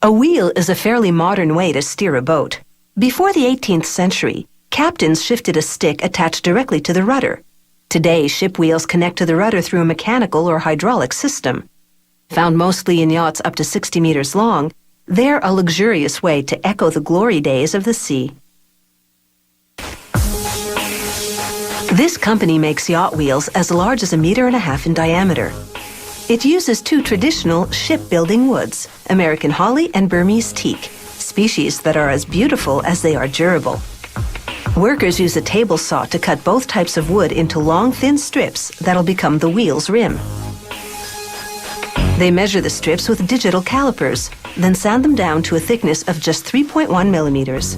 A wheel is a fairly modern way to steer a boat. Before the 18th century, captains shifted a stick attached directly to the rudder. Today, ship wheels connect to the rudder through a mechanical or hydraulic system. Found mostly in yachts up to 60 meters long, they're a luxurious way to echo the glory days of the sea. This company makes yacht wheels as large as 1.5 meters in diameter. It uses two traditional shipbuilding woods, American holly and Burmese teak, species that are as beautiful as they are durable. Workers use a table saw to cut both types of wood into long, thin strips that'll become the wheel's rim. They measure the strips with digital calipers, then sand them down to a thickness of just 3.1 millimeters.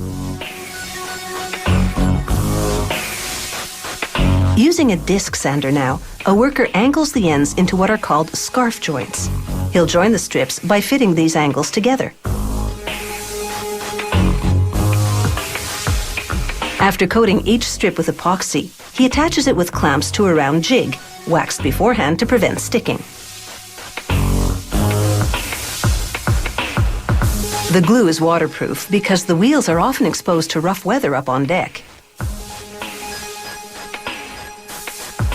Using a disc sander now, a worker angles the ends into what are called scarf joints. He'll join the strips by fitting these angles together. After coating each strip with epoxy, he attaches it with clamps to a round jig, waxed beforehand to prevent sticking. The glue is waterproof because the wheels are often exposed to rough weather up on deck.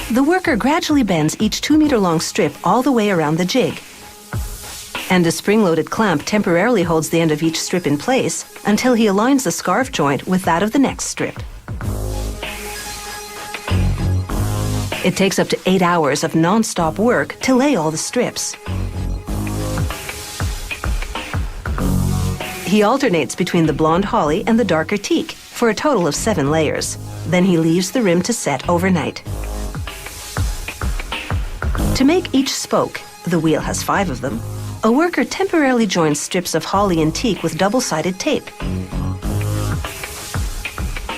The worker gradually bends each 2-meter-long strip all the way around the jig. And a spring-loaded clamp temporarily holds the end of each strip in place until he aligns the scarf joint with that of the next strip. It takes up to 8 hours of non-stop work to lay all the strips. He alternates between the blonde holly and the darker teak for a total of 7 layers. Then he leaves the rim to set overnight. To make each spoke, the wheel has 5 of them, a worker temporarily joins strips of holly and teak with double-sided tape.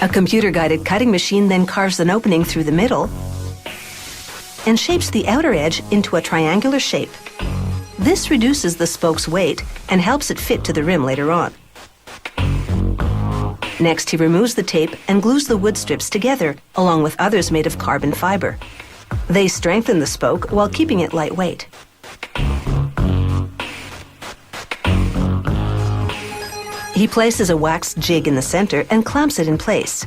A computer-guided cutting machine then carves an opening through the middle and shapes the outer edge into a triangular shape. This reduces the spoke's weight and helps it fit to the rim later on. Next, he removes the tape and glues the wood strips together, along with others made of carbon fiber. They strengthen the spoke while keeping it lightweight. He places a waxed jig in the center and clamps it in place.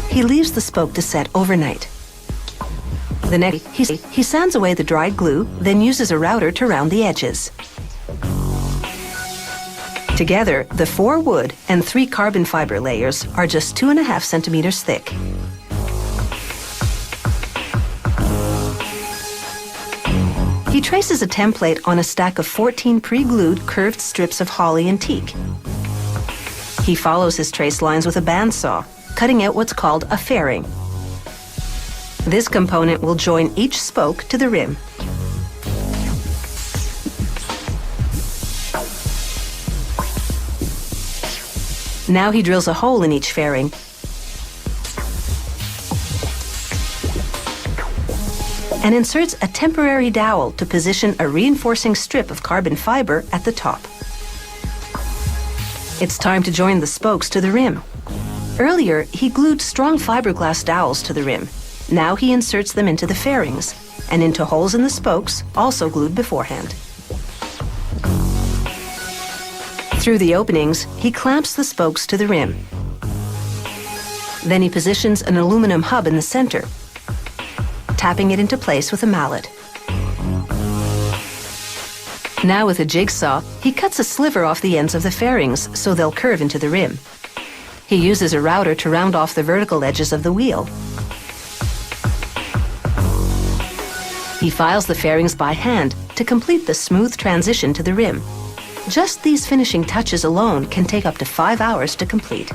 He leaves the spoke to set overnight. The next, he sands away the dried glue, then uses a router to round the edges. Together, the 4 wood and 3 carbon fiber layers are just 2.5 centimeters thick. He traces a template on a stack of 14 pre-glued curved strips of holly and teak. He follows his trace lines with a bandsaw, cutting out what's called a fairing. This component will join each spoke to the rim. Now he drills a hole in each fairing and inserts a temporary dowel to position a reinforcing strip of carbon fiber at the top. It's time to join the spokes to the rim. Earlier, he glued strong fiberglass dowels to the rim. Now he inserts them into the fairings and into holes in the spokes, also glued beforehand. Through the openings, he clamps the spokes to the rim. Then he positions an aluminum hub in the center, tapping it into place with a mallet. Now with a jigsaw, he cuts a sliver off the ends of the fairings so they'll curve into the rim. He uses a router to round off the vertical edges of the wheel. He files the fairings by hand to complete the smooth transition to the rim. Just these finishing touches alone can take up to 5 hours to complete.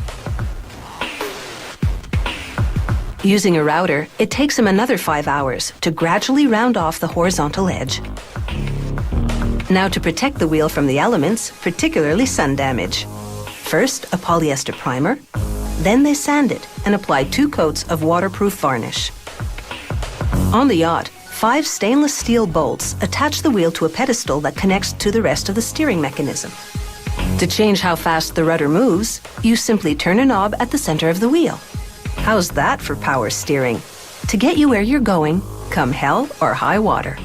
Using a router, it takes him another 5 hours to gradually round off the horizontal edge. Now to protect the wheel from the elements, particularly sun damage. First, a polyester primer. Then they sand it and apply 2 coats of waterproof varnish. On the yacht, 5 stainless steel bolts attach the wheel to a pedestal that connects to the rest of the steering mechanism. To change how fast the rudder moves, you simply turn a knob at the center of the wheel. How's that for power steering? To get you where you're going, come hell or high water.